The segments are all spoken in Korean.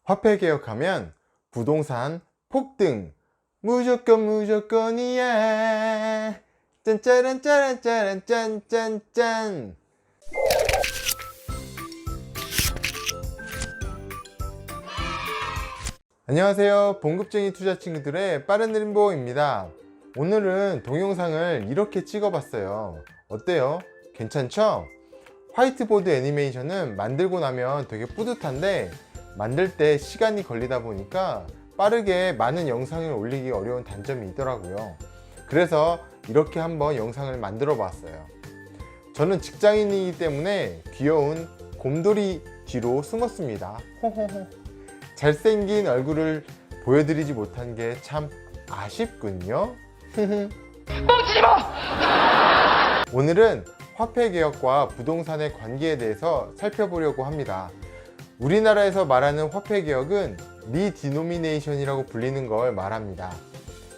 화폐 개혁하면 부동산 폭등 무조건이야. 짠짜란짜란짜란 짠짠짠. 안녕하세요, 봉급쟁이 투자 친구들의 빠른 느림보입니다. 오늘은 동영상을 이렇게 찍어봤어요. 어때요? 괜찮죠? 화이트보드 애니메이션은 만들고 나면 되게 뿌듯한데 만들 때 시간이 걸리다 보니까 빠르게 많은 영상을 올리기 어려운 단점이 있더라고요. 그래서 이렇게 한번 영상을 만들어 봤어요. 저는 직장인이기 때문에 귀여운 곰돌이 뒤로 숨었습니다. 호호호. 잘생긴 얼굴을 보여드리지 못한 게 참 아쉽군요. 뻥치지 마! 오늘은 화폐 개혁과 부동산의 관계에 대해서 살펴보려고 합니다. 우리나라에서 말하는 화폐 개혁은 리디노미네이션이라고 불리는 걸 말합니다.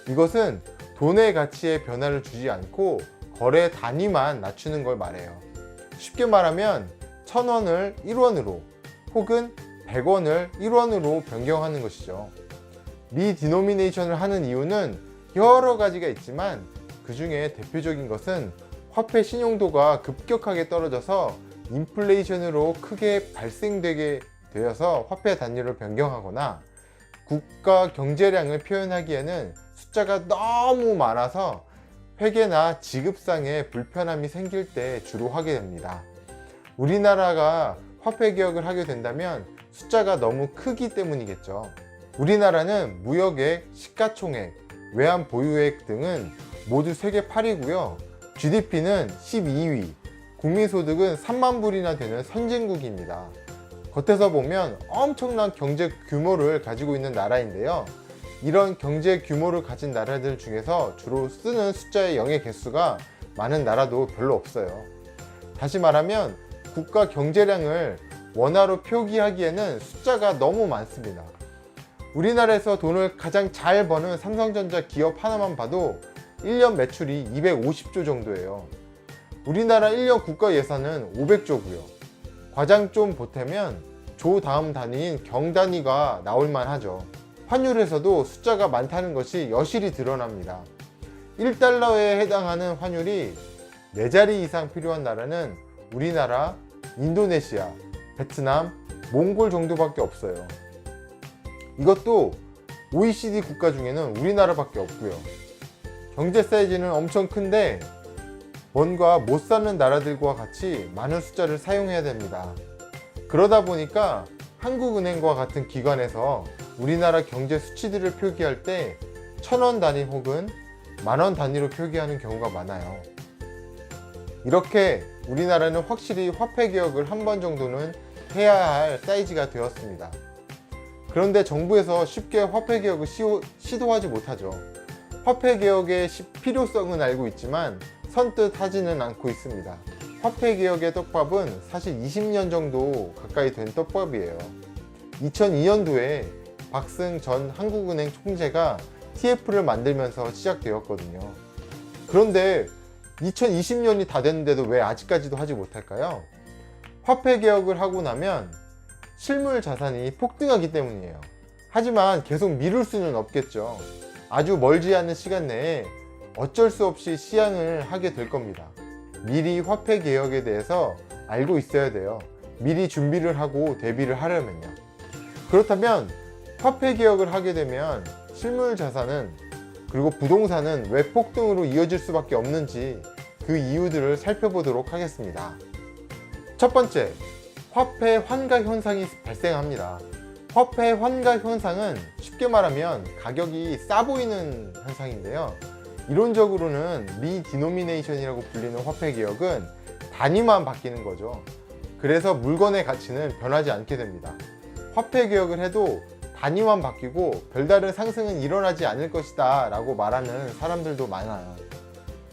이것은 돈의 가치에 변화를 주지 않고 거래 단위만 낮추는 걸 말해요. 쉽게 말하면 1000원을 1원으로 혹은 100원을 1원으로 변경하는 것이죠. 리디노미네이션을 하는 이유는 여러 가지가 있지만 그 중에 대표적인 것은 화폐 신용도가 급격하게 떨어져서 인플레이션으로 크게 발생되게 되어서 화폐 단위를 변경하거나 국가 경제량을 표현하기에는 숫자가 너무 많아서 회계나 지급상의 불편함이 생길 때 주로 하게 됩니다. 우리나라가 화폐 개혁을 하게 된다면 숫자가 너무 크기 때문이겠죠. 우리나라는 무역액, 시가총액, 외환 보유액 등은 모두 세계 8위고요. GDP는 12위, 국민소득은 3만 불이나 되는 선진국입니다. 겉에서 보면 엄청난 경제 규모를 가지고 있는 나라인데요. 이런 경제 규모를 가진 나라들 중에서 주로 쓰는 숫자의 0의 개수가 많은 나라도 별로 없어요. 다시 말하면 국가 경제량을 원화로 표기하기에는 숫자가 너무 많습니다. 우리나라에서 돈을 가장 잘 버는 삼성전자 기업 하나만 봐도 1년 매출이 250조 정도예요. 우리나라 1년 국가 예산은 500조고요. 과장 좀 보태면 조 다음 단위인 경 단위가 나올만 하죠. 환율에서도 숫자가 많다는 것이 여실히 드러납니다. 1달러에 해당하는 환율이 4자리 이상 필요한 나라는 우리나라, 인도네시아, 베트남, 몽골 정도밖에 없어요. 이것도 OECD 국가 중에는 우리나라밖에 없고요. 경제 사이즈는 엄청 큰데 뭔가 못 사는 나라들과 같이 많은 숫자를 사용해야 됩니다. 그러다 보니까 한국은행과 같은 기관에서 우리나라 경제 수치들을 표기할 때 1000원 단위 혹은 만원 단위로 표기하는 경우가 많아요. 이렇게 우리나라는 확실히 화폐 개혁을 한 번 정도는 해야 할 사이즈가 되었습니다. 그런데 정부에서 쉽게 화폐 개혁을 시도하지 못하죠. 화폐 개혁의 필요성은 알고 있지만 선뜻 하지는 않고 있습니다. 화폐 개혁의 떡밥은 사실 20년 정도 가까이 된 떡밥이에요. 2002년도에 박승 전 한국은행 총재가 TF를 만들면서 시작되었거든요. 그런데 2020년이 다 됐는데도 왜 아직까지도 하지 못할까요? 화폐 개혁을 하고 나면 실물 자산이 폭등하기 때문이에요. 하지만 계속 미룰 수는 없겠죠. 아주 멀지 않은 시간 내에 어쩔 수 없이 시행을 하게 될 겁니다. 미리 화폐 개혁에 대해서 알고 있어야 돼요. 미리 준비를 하고 대비를 하려면요. 그렇다면 화폐 개혁을 하게 되면 실물 자산은 그리고 부동산은 왜 폭등으로 이어질 수밖에 없는지 그 이유들을 살펴보도록 하겠습니다. 첫 번째, 화폐 환가 현상이 발생합니다. 화폐 환가 현상은 쉽게 말하면 가격이 싸 보이는 현상인데요. 이론적으로는 리디노미네이션이라고 불리는 화폐 개혁은 단위만 바뀌는 거죠. 그래서 물건의 가치는 변하지 않게 됩니다. 화폐 개혁을 해도 단위만 바뀌고 별다른 상승은 일어나지 않을 것이다 라고 말하는 사람들도 많아요.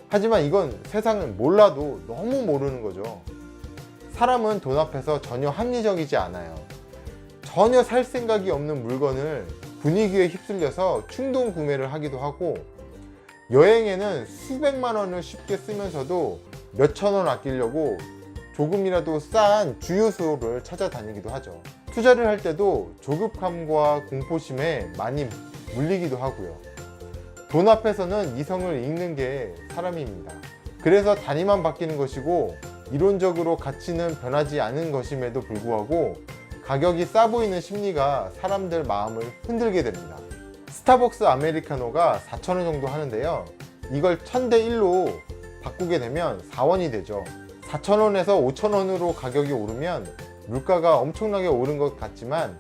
하지만 이건 세상을 몰라도 너무 모르는 거죠. 사람은 돈 앞에서 전혀 합리적이지 않아요. 전혀 살 생각이 없는 물건을 분위기에 휩쓸려서 충동 구매를 하기도 하고, 여행에는 수백만 원을 쉽게 쓰면서도 몇천 원 아끼려고 조금이라도 싼 주유소를 찾아다니기도 하죠. 투자를 할 때도 조급함과 공포심에 많이 물리기도 하고요. 돈 앞에서는 이성을 잃는 게 사람입니다. 그래서 단위만 바뀌는 것이고 이론적으로 가치는 변하지 않은 것임에도 불구하고 가격이 싸 보이는 심리가 사람들 마음을 흔들게 됩니다. 스타벅스 아메리카노가 4,000원 정도 하는데요. 이걸 1000대 1로 바꾸게 되면 4원이 되죠. 4,000원에서 5,000원으로 가격이 오르면 물가가 엄청나게 오른 것 같지만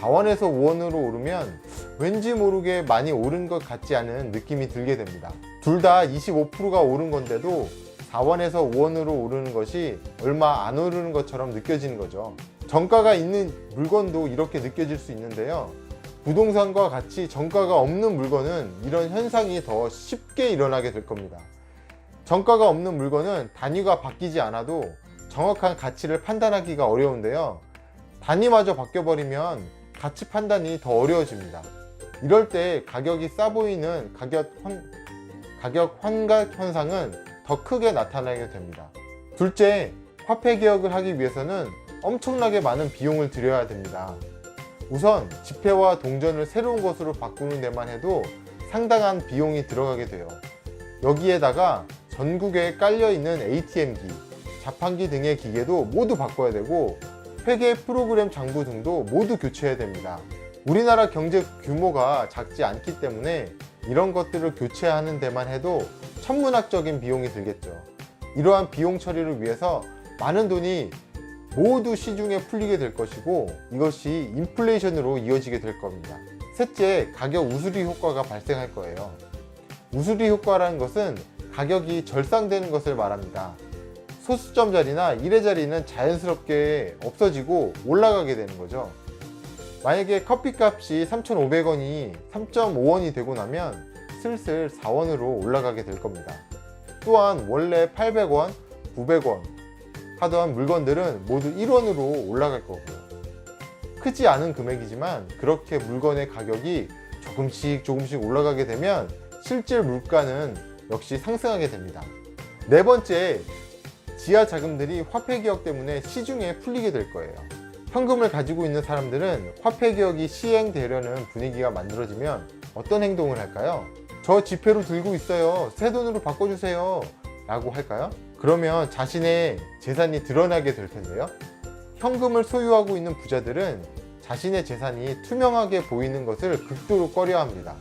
4원에서 5원으로 오르면 왠지 모르게 많이 오른 것 같지 않은 느낌이 들게 됩니다. 둘 다 25%가 오른 건데도 4원에서 5원으로 오르는 것이 얼마 안 오르는 것처럼 느껴지는 거죠. 정가가 있는 물건도 이렇게 느껴질 수 있는데요. 부동산과 같이 정가가 없는 물건은 이런 현상이 더 쉽게 일어나게 될 겁니다. 정가가 없는 물건은 단위가 바뀌지 않아도 정확한 가치를 판단하기가 어려운데요. 단위마저 바뀌어버리면 가치 판단이 더 어려워집니다. 이럴 때 가격이 싸 보이는 가격 환각 현상은 더 크게 나타나게 됩니다. 둘째, 화폐 개혁을 하기 위해서는 엄청나게 많은 비용을 들여야 됩니다. 우선 지폐와 동전을 새로운 것으로 바꾸는 데만 해도 상당한 비용이 들어가게 돼요. 여기에다가 전국에 깔려있는 ATM기, 자판기 등의 기계도 모두 바꿔야 되고 회계 프로그램 장부 등도 모두 교체해야 됩니다. 우리나라 경제 규모가 작지 않기 때문에 이런 것들을 교체하는 데만 해도 천문학적인 비용이 들겠죠. 이러한 비용 처리를 위해서 많은 돈이 모두 시중에 풀리게 될 것이고 이것이 인플레이션으로 이어지게 될 겁니다. 셋째, 가격 우수리 효과가 발생할 거예요. 우수리 효과라는 것은 가격이 절상되는 것을 말합니다. 소수점 자리나 1회 자리는 자연스럽게 없어지고 올라가게 되는 거죠. 만약에 커피값이 3,500원이 3.5원이 되고 나면 슬슬 4원으로 올라가게 될 겁니다. 또한 원래 800원, 900원 하던 물건들은 모두 1원으로 올라갈 거고요. 크지 않은 금액이지만 그렇게 물건의 가격이 조금씩 올라가게 되면 실질 물가는 역시 상승하게 됩니다. 네 번째, 지하 자금들이 화폐 개혁 때문에 시중에 풀리게 될 거예요. 현금을 가지고 있는 사람들은 화폐 개혁이 시행되려는 분위기가 만들어지면 어떤 행동을 할까요? 저 지폐로 들고 있어요. 새 돈으로 바꿔주세요. 라고 할까요? 그러면 자신의 재산이 드러나게 될 텐데요. 현금을 소유하고 있는 부자들은 자신의 재산이 투명하게 보이는 것을 극도로 꺼려합니다.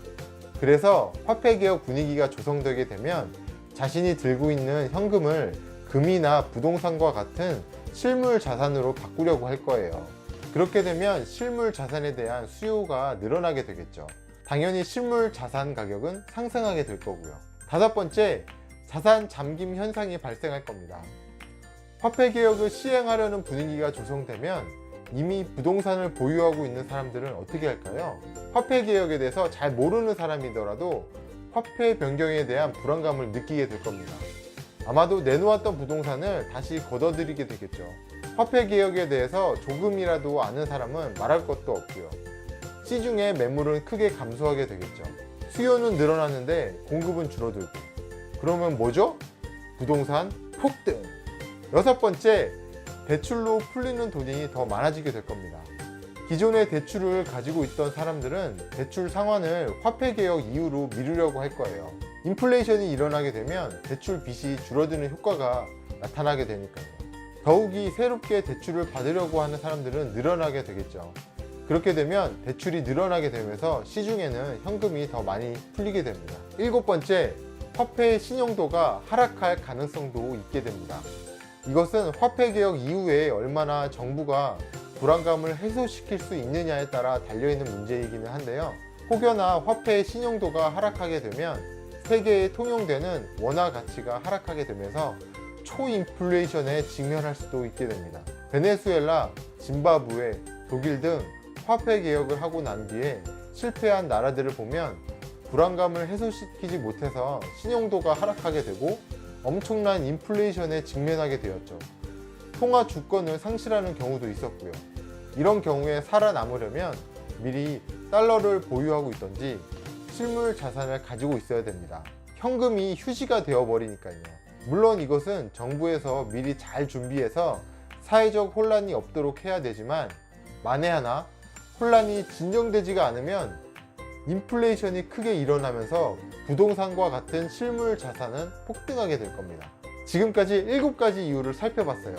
그래서 화폐 개혁 분위기가 조성되게 되면 자신이 들고 있는 현금을 금이나 부동산과 같은 실물 자산으로 바꾸려고 할 거예요. 그렇게 되면 실물 자산에 대한 수요가 늘어나게 되겠죠. 당연히 실물 자산 가격은 상승하게 될 거고요. 다섯 번째, 자산 잠김 현상이 발생할 겁니다. 화폐 개혁을 시행하려는 분위기가 조성되면 이미 부동산을 보유하고 있는 사람들은 어떻게 할까요? 화폐 개혁에 대해서 잘 모르는 사람이더라도 화폐 변경에 대한 불안감을 느끼게 될 겁니다. 아마도 내놓았던 부동산을 다시 걷어들이게 되겠죠. 화폐 개혁에 대해서 조금이라도 아는 사람은 말할 것도 없고요. 시중의 매물은 크게 감소하게 되겠죠. 수요는 늘어나는데 공급은 줄어들고. 그러면 뭐죠? 부동산 폭등! 여섯 번째, 대출로 풀리는 돈이 더 많아지게 될 겁니다. 기존의 대출을 가지고 있던 사람들은 대출 상환을 화폐 개혁 이후로 미루려고 할 거예요. 인플레이션이 일어나게 되면 대출 빚이 줄어드는 효과가 나타나게 되니까요. 더욱이 새롭게 대출을 받으려고 하는 사람들은 늘어나게 되겠죠. 그렇게 되면 대출이 늘어나게 되면서 시중에는 현금이 더 많이 풀리게 됩니다. 일곱 번째, 화폐의 신용도가 하락할 가능성도 있게 됩니다. 이것은 화폐 개혁 이후에 얼마나 정부가 불안감을 해소시킬 수 있느냐에 따라 달려있는 문제이기는 한데요. 혹여나 화폐의 신용도가 하락하게 되면 세계에 통용되는 원화 가치가 하락하게 되면서 초인플레이션에 직면할 수도 있게 됩니다. 베네수엘라, 짐바브웨, 독일 등 화폐 개혁을 하고 난 뒤에 실패한 나라들을 보면 불안감을 해소시키지 못해서 신용도가 하락하게 되고 엄청난 인플레이션에 직면하게 되었죠. 통화 주권을 상실하는 경우도 있었고요. 이런 경우에 살아남으려면 미리 달러를 보유하고 있던지 실물 자산을 가지고 있어야 됩니다. 현금이 휴지가 되어버리니까요. 물론 이것은 정부에서 미리 잘 준비해서 사회적 혼란이 없도록 해야 되지만 만에 하나 혼란이 진정되지가 않으면 인플레이션이 크게 일어나면서 부동산과 같은 실물 자산은 폭등하게 될 겁니다. 지금까지 7가지 이유를 살펴봤어요.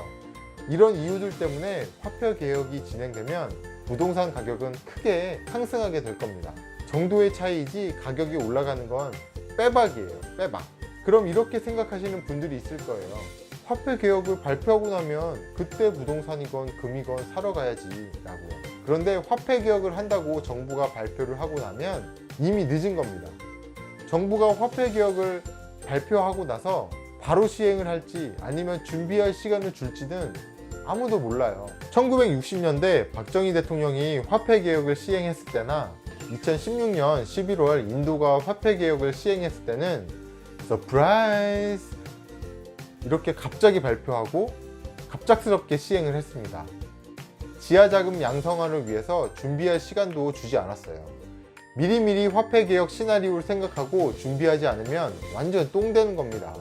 이런 이유들 때문에 화폐 개혁이 진행되면 부동산 가격은 크게 상승하게 될 겁니다. 정도의 차이이지 가격이 올라가는 건 빼박이에요. 빼박. 그럼 이렇게 생각하시는 분들이 있을 거예요. 화폐 개혁을 발표하고 나면 그때 부동산이건 금이건 사러 가야지 라고요. 그런데 화폐 개혁을 한다고 정부가 발표를 하고 나면 이미 늦은 겁니다. 정부가 화폐 개혁을 발표하고 나서 바로 시행을 할지 아니면 준비할 시간을 줄지는 아무도 몰라요. 1960년대 박정희 대통령이 화폐 개혁을 시행했을 때나 2016년 11월 인도가 화폐 개혁을 시행했을 때는 서프라이즈 이렇게 갑자기 발표하고 갑작스럽게 시행을 했습니다. 지하자금 양성화를 위해서 준비할 시간도 주지 않았어요. 미리미리 화폐 개혁 시나리오를 생각하고 준비하지 않으면 완전 똥 되는 겁니다.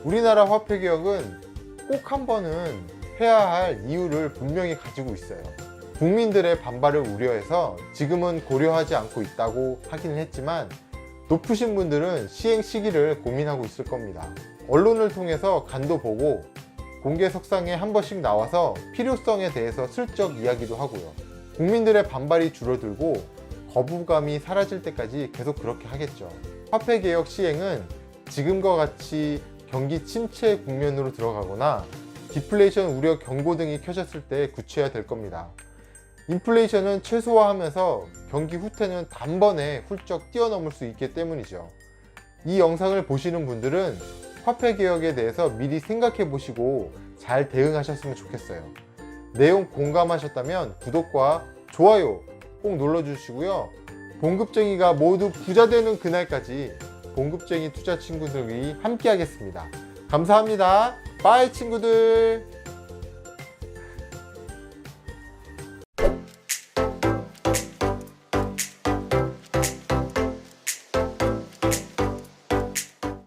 우리나라 화폐 개혁은 꼭 한 번은 해야 할 이유를 분명히 가지고 있어요. 국민들의 반발을 우려해서 지금은 고려하지 않고 있다고 하기는 했지만 높으신 분들은 시행 시기를 고민하고 있을 겁니다. 언론을 통해서 간도 보고 공개석상에 한 번씩 나와서 필요성에 대해서 슬쩍 이야기도 하고요. 국민들의 반발이 줄어들고 거부감이 사라질 때까지 계속 그렇게 하겠죠. 화폐 개혁 시행은 지금과 같이 경기 침체 국면으로 들어가거나 디플레이션 우려 경고등이 켜졌을 때 구체화 될 겁니다. 인플레이션은 최소화하면서 경기 후퇴는 단번에 훌쩍 뛰어넘을 수 있기 때문이죠. 이 영상을 보시는 분들은 화폐 개혁에 대해서 미리 생각해 보시고 잘 대응하셨으면 좋겠어요. 내용 공감하셨다면 구독과 좋아요 꼭 눌러주시고요. 봉급쟁이가 모두 부자 되는 그날까지 봉급쟁이 투자 친구들이 함께 하겠습니다. 감사합니다. 빠이 친구들.